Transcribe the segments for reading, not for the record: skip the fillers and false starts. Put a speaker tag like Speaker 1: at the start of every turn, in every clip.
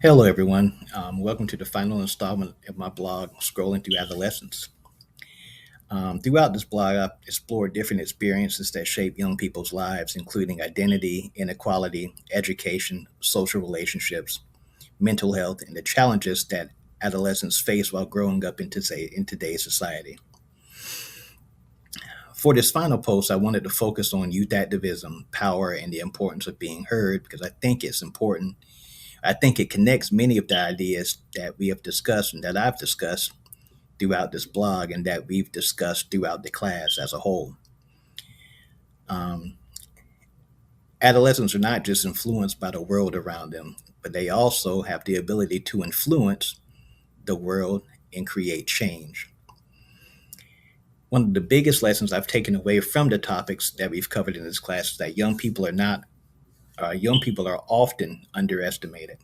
Speaker 1: Hello, everyone. Welcome to the final installment of my blog, Scrolling Through Adolescence. Throughout this blog, I've explored different experiences that shape young people's lives, including identity, inequality, education, social relationships, mental health, and the challenges that adolescents face while growing up in today's society. For this final post, I wanted to focus on youth activism, power, and the importance of being heard because I think it's important. I think it connects many of the ideas that we have discussed and that I've discussed throughout this blog and that we've discussed throughout the class as a whole. Um, Adolescents are not just influenced by the world around them, but they also have the ability to influence the world and create change. One of the biggest lessons I've taken away from the topics that we've covered in this class is that young people are often underestimated.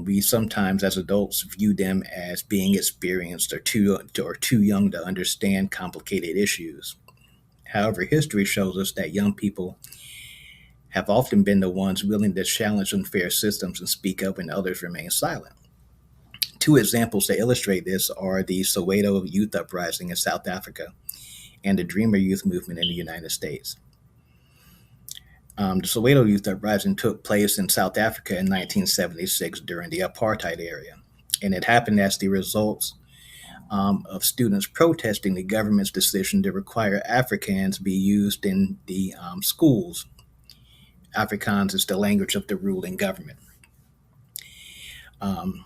Speaker 1: We sometimes, as adults, view them as being experienced or too young to understand complicated issues. However, history shows us that young people have often been the ones willing to challenge unfair systems and speak up when others remain silent. Two examples that illustrate this are the Soweto Youth Uprising in South Africa and the Dreamer Youth Movement in the United States. The Soweto Youth Uprising took place in South Africa in 1976 during the apartheid era, and it happened as the result of students protesting the government's decision to require Afrikaans be used in the schools. Afrikaans is the language of the ruling government. Um,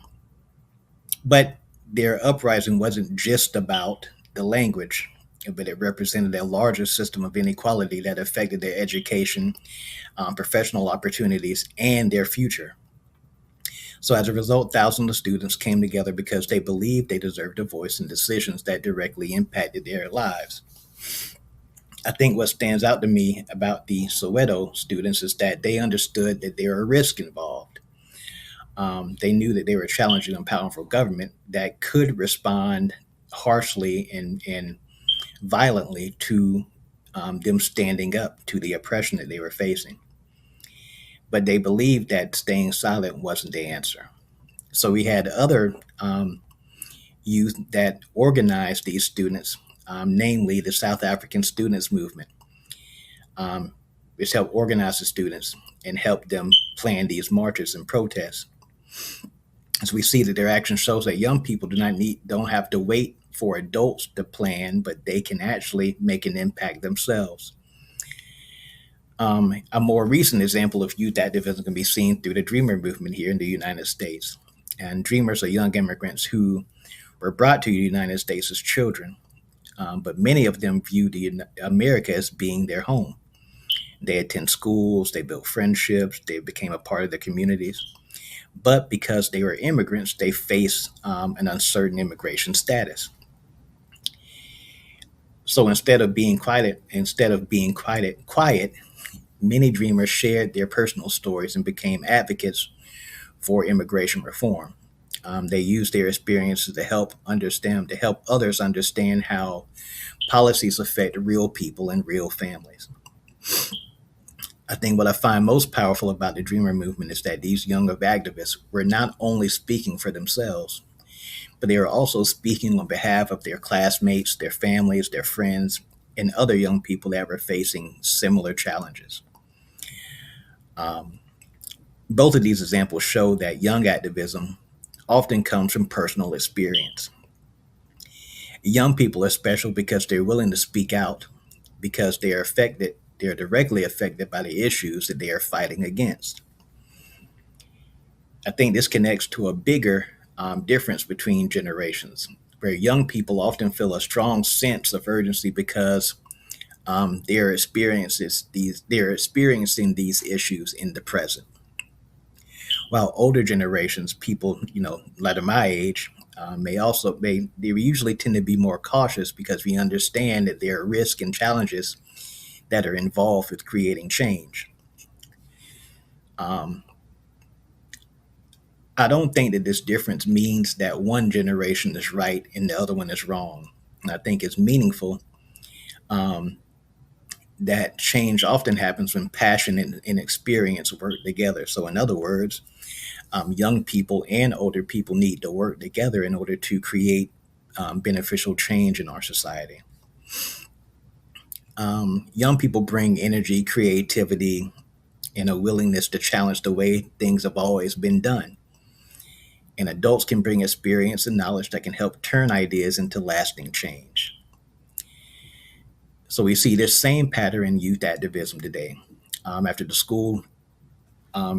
Speaker 1: but their uprising wasn't just about the language, but it represented a larger system of inequality that affected their education, professional opportunities, and their future. So, as a result, thousands of students came together because they believed they deserved a voice in decisions that directly impacted their lives. I think what stands out to me about the Soweto students is that they understood that there are risks involved. They knew that they were challenging a powerful government that could respond harshly and violently to them standing up to the oppression that they were facing. But they believed that staying silent wasn't the answer. So we had other youth that organized these students, namely the South African Students Movement, which helped organize the students and help them plan these marches and protests. As we see that their action shows that young people don't have to wait for adults to plan, but they can actually make an impact themselves. A more recent example of youth activism can be seen through the Dreamer movement here in the United States. And dreamers are young immigrants who were brought to the United States as children, but many of them view America as being their home. They attend schools, they built friendships, they became a part of their communities. But because they were immigrants, they face an uncertain immigration status. So instead of being quiet, many dreamers shared their personal stories and became advocates for immigration reform. They used their experiences to help others understand how policies affect real people and real families. I think what I find most powerful about the Dreamer movement is that these younger activists were not only speaking for themselves, but they were also speaking on behalf of their classmates, their families, their friends, and other young people that were facing similar challenges. Um, Both of these examples show that young activism often comes from personal experience. Young people are special because they're willing to speak out, because they're directly affected by the issues that they are fighting against. I think this connects to a bigger difference between generations, where young people often feel a strong sense of urgency because they're experiencing these issues in the present. While older generations, people like my age, they usually tend to be more cautious because we understand that there are risks and challenges that are involved with creating change. Um, I don't think that this difference means that one generation is right and the other one is wrong. And I think it's meaningful um, that change often happens when passion and experience work together. So, in other words, Young people and older people need to work together in order to create beneficial change in our society. Young people bring energy, creativity, and a willingness to challenge the way things have always been done. And adults can bring experience and knowledge that can help turn ideas into lasting change. So we see this same pattern in youth activism today. After the school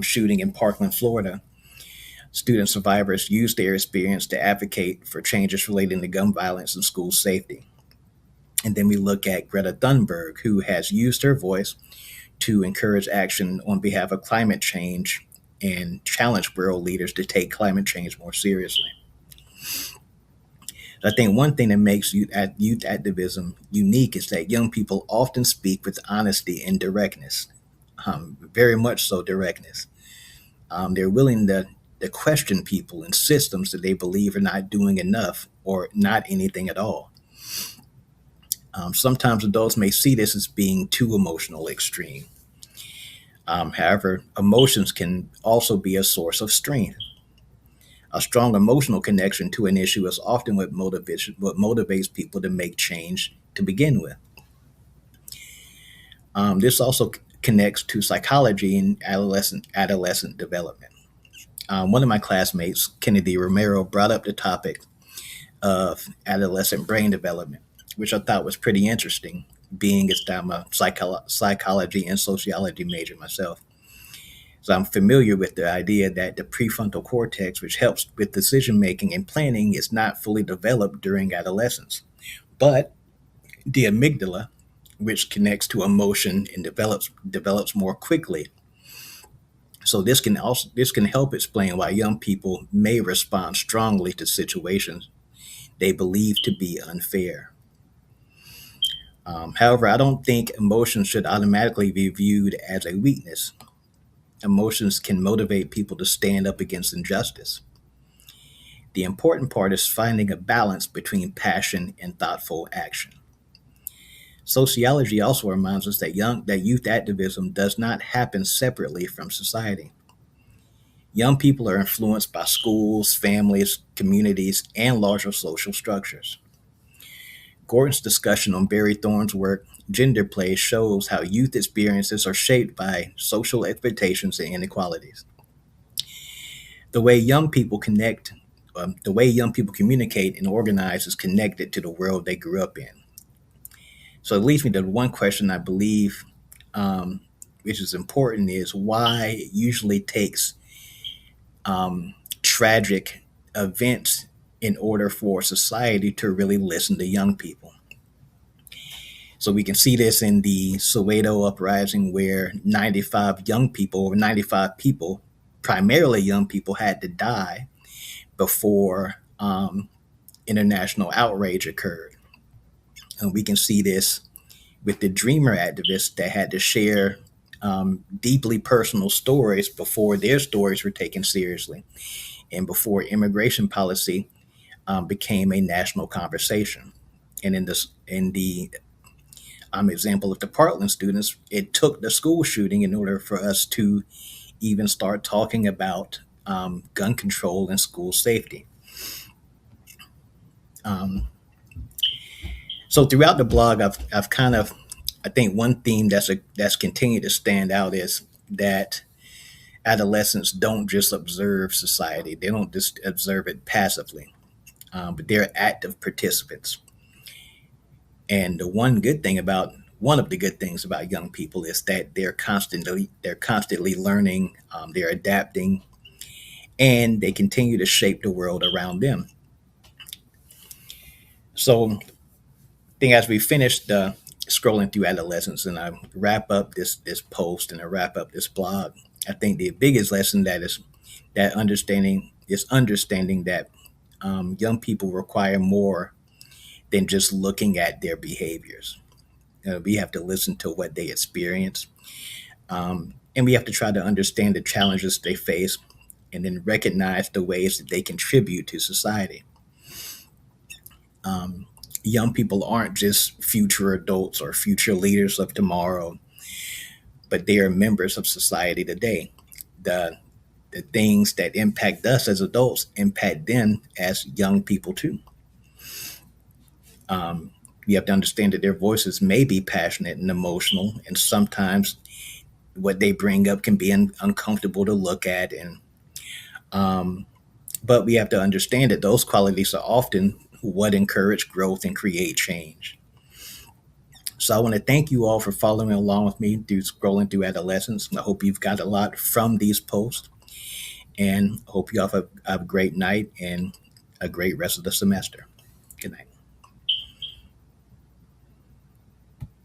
Speaker 1: shooting in Parkland, Florida, student survivors used their experience to advocate for changes relating to gun violence and school safety. And then we look at Greta Thunberg, who has used her voice to encourage action on behalf of climate change and challenge world leaders to take climate change more seriously. I think one thing that makes youth activism unique is that young people often speak with honesty and directness, very much so directness. They're willing to question people and systems that they believe are not doing enough or not anything at all. Sometimes adults may see this as being too emotional extreme. However, emotions can also be a source of strength. A strong emotional connection to an issue is often what motivates people to make change to begin with. This also connects to psychology and adolescent development. One of my classmates, Kennedy Romero, brought up the topic of adolescent brain development, which I thought was pretty interesting, being as I'm a psychology and sociology major myself. So I'm familiar with the idea that the prefrontal cortex, which helps with decision making and planning, is not fully developed during adolescence. But the amygdala, which connects to emotion and develops more quickly. So this can help explain why young people may respond strongly to situations they believe to be unfair. However, I don't think emotions should automatically be viewed as a weakness. Emotions can motivate people to stand up against injustice. The important part is finding a balance between passion and thoughtful action. Sociology also reminds us that youth activism does not happen separately from society. Young people are influenced by schools, families, communities, and larger social structures. Gordon's discussion on Barry Thorne's work, Gender Play, shows how youth experiences are shaped by social expectations and inequalities. The way young people connect, the way young people communicate and organize is connected to the world they grew up in. So it leads me to one question I believe, which is important, is why it usually takes tragic events in order for society to really listen to young people. So we can see this in the Soweto uprising, where 95 young people, or 95 people, primarily young people, had to die before international outrage occurred. And we can see this with the Dreamer activists that had to share deeply personal stories before their stories were taken seriously and before immigration policy became a national conversation. And in the example of the Parkland students, it took the school shooting in order for us to even start talking about gun control and school safety. Um, so throughout the blog, I've kind of, I think one theme that's continued to stand out is that adolescents don't just observe society; they don't just observe it passively, but they're active participants. And one of the good things about young people is that they're constantly learning, they're adapting, and they continue to shape the world around them. So, I think as we finish the scrolling through adolescence, and I wrap up this post and I wrap up this blog, I think the biggest lesson that understanding that young people require more than just looking at their behaviors. We have to listen to what they experience, and we have to try to understand the challenges they face, and then recognize the ways that they contribute to society. Um, Young people aren't just future adults or future leaders of tomorrow, but they are members of society today. The the things that impact us as adults impact them as young people too. You have to understand that their voices may be passionate and emotional, and sometimes what they bring up can be uncomfortable to look at. And but we have to understand that those qualities are often what encourage growth and create change. So I want to thank you all for following along with me through scrolling through adolescence. I hope you've got a lot from these posts, and hope you all have a great night and a great rest of the semester. Good night.